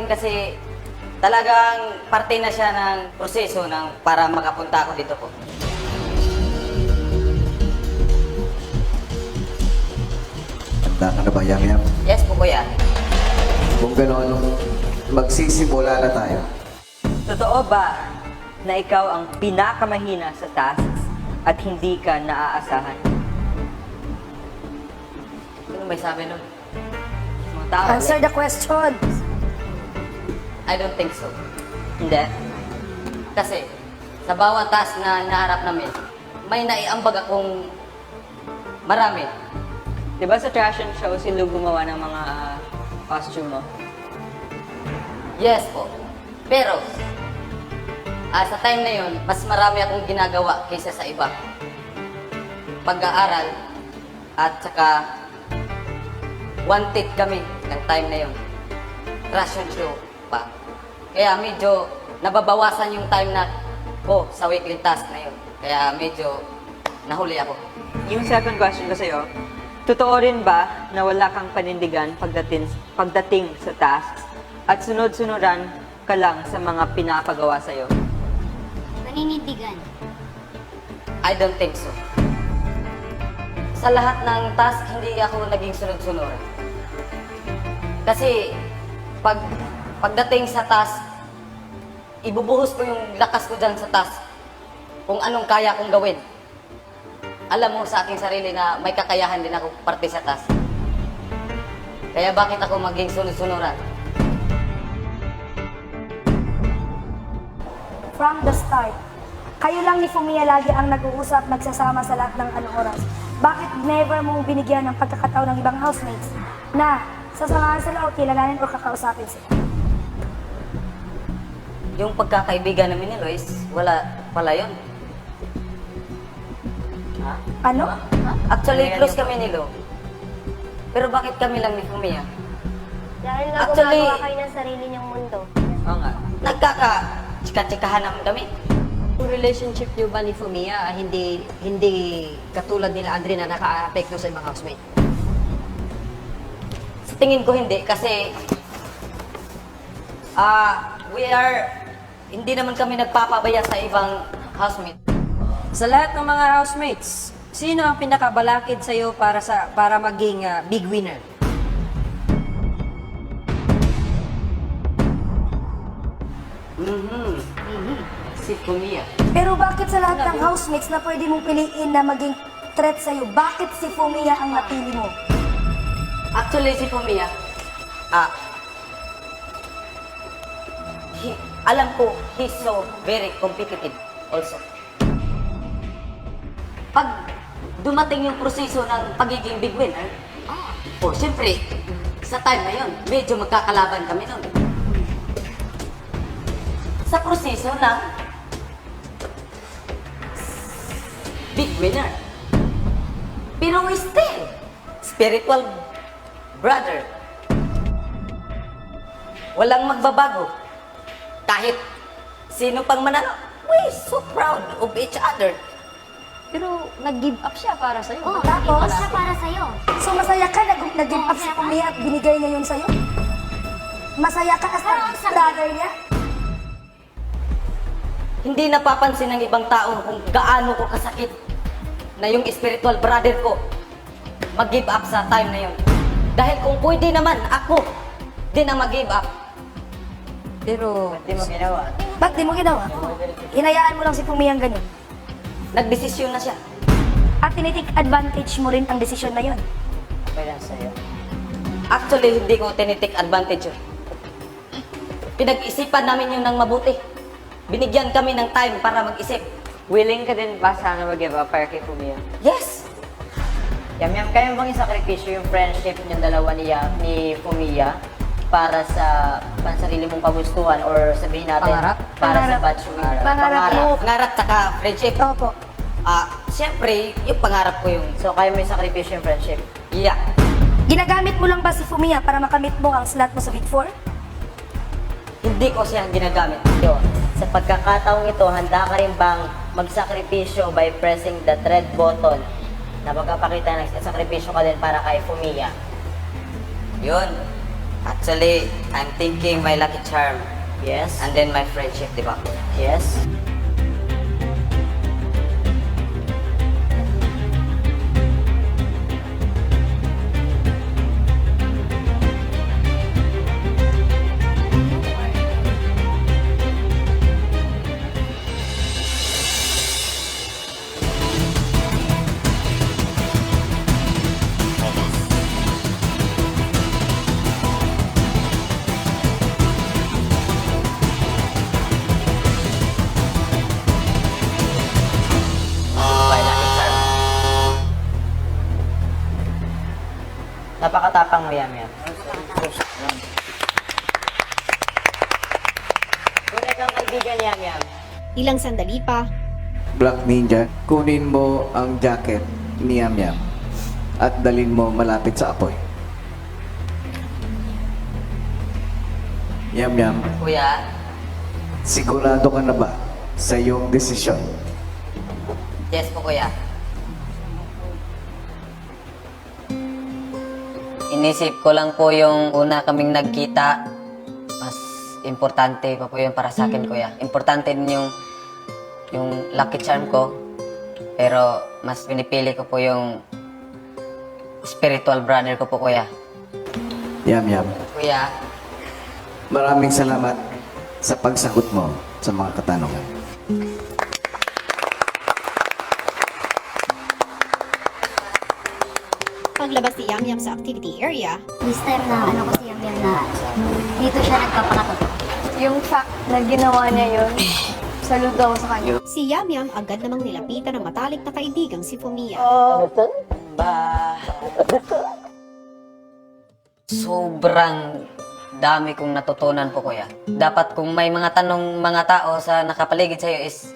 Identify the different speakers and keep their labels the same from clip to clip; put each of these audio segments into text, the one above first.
Speaker 1: kasi talagang parte na siya ng proseso para makapunta ako dito po.
Speaker 2: Handa ka na ba, Yam?
Speaker 1: Yes po, kuya.
Speaker 2: Kung gano'n, magsisimula na tayo.
Speaker 3: Totoo ba na ikaw ang pinakamahina sa tasks at hindi ka naaasahan?
Speaker 1: Ano may sabi nun? Mga tao.
Speaker 4: Answer the question.
Speaker 1: I don't think so.
Speaker 3: Hindi.
Speaker 1: Kasi sa bawat task na hinaharap namin, may naiambag akong marami.
Speaker 3: Diba sa trash and show, si Lou gumawa ng mga costume mo?
Speaker 1: Yes po. Pero, sa time na yun, mas marami akong ginagawa kaysa sa iba. Pag-aaral at saka wanted kami ng time na yun. Trash and show pa. Kaya medyo nababawasan yung time na ko sa weekly task na yun. Kaya medyo nahuli ako.
Speaker 3: Yung second question ko sa'yo, totoo rin ba na wala kang panindigan pagdating sa tasks at sunod-sunuran ka lang sa mga pinapagawa sa'yo?
Speaker 5: Paninindigan.
Speaker 1: I don't think so. Sa lahat ng task, hindi ako naging sunod-sunuran. Kasi pagdating sa task, ibubuhos ko yung lakas ko dyan sa task kung anong kaya kong gawin. Alam mo sa aking sarili na may kakayahan din ako parte sa task. Kaya bakit ako maging sunod-sunuran?
Speaker 4: From the start, kayo lang ni Fumiya lagi ang nag-uusap, nagsasama sa lahat ng anong oras. Bakit never mong binigyan ng pagkakataon ng ibang housemates na sasamahan sila o kilalanin o kakausapin sila?
Speaker 1: Yung pagkakaibigan namin ni Lois, wala pala yun.
Speaker 4: Ano?
Speaker 1: Actually, close kami ni Lo. Pero bakit kami lang ni Fumiya?
Speaker 5: Dahil nga
Speaker 1: Actually-
Speaker 5: gumagawa kayo ng sarili niyong mundo.
Speaker 3: Oo nga.
Speaker 1: Nagkaka-chika-chikahan naman kami.
Speaker 6: Yung relationship niyo ba ni Fumiya, hindi katulad nila Andre na naka-apekto sa ibang housemate?
Speaker 1: Sa tingin ko hindi kasi hindi naman kami nagpapabaya sa ibang housemate.
Speaker 6: Sa lahat ng mga housemates, sino ang pinakabalakid sa'yo para maging big winner?
Speaker 1: Si Fumiya.
Speaker 4: Pero bakit sa lahat ng housemates na pwede mong piliin na maging threat sa'yo, bakit si Fumiya ang napili mo?
Speaker 1: Actually, si Fumiya, alam ko, he's so very competitive also. Pag dumating yung proseso ng pagiging big winner, siyempre, sa time na yun, medyo magkakalaban kami nun. Sa proseso ng big winner. Pero we still spiritual brother. Walang magbabago. Kahit sino pang manalo, we so proud of each other.
Speaker 6: Pero nag-give up siya para sa'yo.
Speaker 5: Oo,
Speaker 4: Tapos?
Speaker 5: tapos siya para sa'yo.
Speaker 4: So masaya ka nag-give up si Fumiya at binigay niya yun sa'yo? Masaya ka as
Speaker 5: Pero ang
Speaker 4: a
Speaker 5: sakit.
Speaker 4: brother niya?
Speaker 1: Hindi napapansin ng ibang tao kung gaano ko kasakit na yung spiritual brother ko mag-give up sa time na yun. Dahil kung pwede naman, ako din ang mag-give up.
Speaker 6: Pero,
Speaker 3: Hindi mo ginawa.
Speaker 4: Ba't di mo ginawa? Hinayaan mo lang si Fumiya ang ganun.
Speaker 1: Nagdesisyon na siya.
Speaker 4: At tinitik advantage mo rin ang desisyon na yun.
Speaker 3: Okay lang sa'yo.
Speaker 1: Actually, hindi ko tinitik advantage yun. Pinag-isipan namin yun ng mabuti. Binigyan kami ng time para mag-isip.
Speaker 3: Willing ka din ba sana mag-give up para kay Fumiya?
Speaker 1: Yes!
Speaker 3: Yam, kaya mo bang isakripisyo yung friendship niyong dalawa ni Fumiya para sa pansarili mong kagustuhan or sabihin natin
Speaker 6: Pangarap?
Speaker 3: para
Speaker 4: Pangarap.
Speaker 3: sa batch winner?
Speaker 4: Pangarap mo.
Speaker 1: Pangarap saka friendship.
Speaker 4: Opo.
Speaker 1: Siyempre, yung pangarap ko yung...
Speaker 3: So kaya mo isakripisyo yung friendship?
Speaker 1: Yeah.
Speaker 4: Ginagamit mo lang ba si Fumiya para makamit mo ang slot mo sa Big Four?
Speaker 1: Hindi ko siya ginagamit.
Speaker 3: Yo, sa pagkakataong ito, handa ka rin bang magsakripisyo by pressing the red button na magpapakita na nagsasakripisyo ka din para kay Fumiya?
Speaker 1: Yun. Actually, I'm thinking my lucky charm.
Speaker 6: Yes.
Speaker 1: And then my friendship, di ba?
Speaker 6: Yes.
Speaker 1: My lucky charm.
Speaker 3: Napakatapang mo, Yam-Yam. Tunay kang kaibigan, Yam-Yam.
Speaker 7: Ilang sandali pa,
Speaker 2: Black Ninja, kunin mo ang jacket ni Yam Yam at dalin mo malapit sa apoy. Yam Yam,
Speaker 1: Kuya,
Speaker 2: sigurado ka na ba sa iyong desisyon?
Speaker 1: yes po kuya. Inisip ko lang po yung una kaming nagkita. Mas importante pa po yun para sa akin, kuya. Importante din yung lucky charm ko. Pero mas pinipili ko po yung spiritual brother ko po, kuya.
Speaker 2: Yam Yam,
Speaker 1: Kuya,
Speaker 2: maraming salamat sa pagsagot mo sa mga katanungan.
Speaker 7: paglabas ni Yam-Yam sa activity area,
Speaker 5: This time na ano ko si Yam Yam na dito siya nagpapakatotoo.
Speaker 4: Yung fact na ginawa niya yun, saludo ako sa kanya.
Speaker 7: si Yam-Yam agad namang nilapitan ng matalik na kaibigang si Fumiya.
Speaker 1: sobrang dami kong natutunan po, kuya. Dapat kung may mga tanong mga tao sa nakapaligid sa'yo is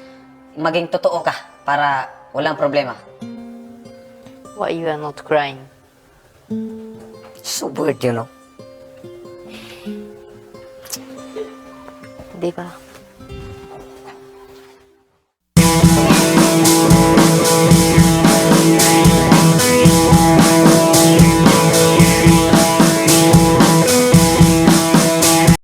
Speaker 1: maging totoo ka para walang problema.
Speaker 3: Why you are not crying?
Speaker 1: So weird, you know?
Speaker 3: Hindi ba?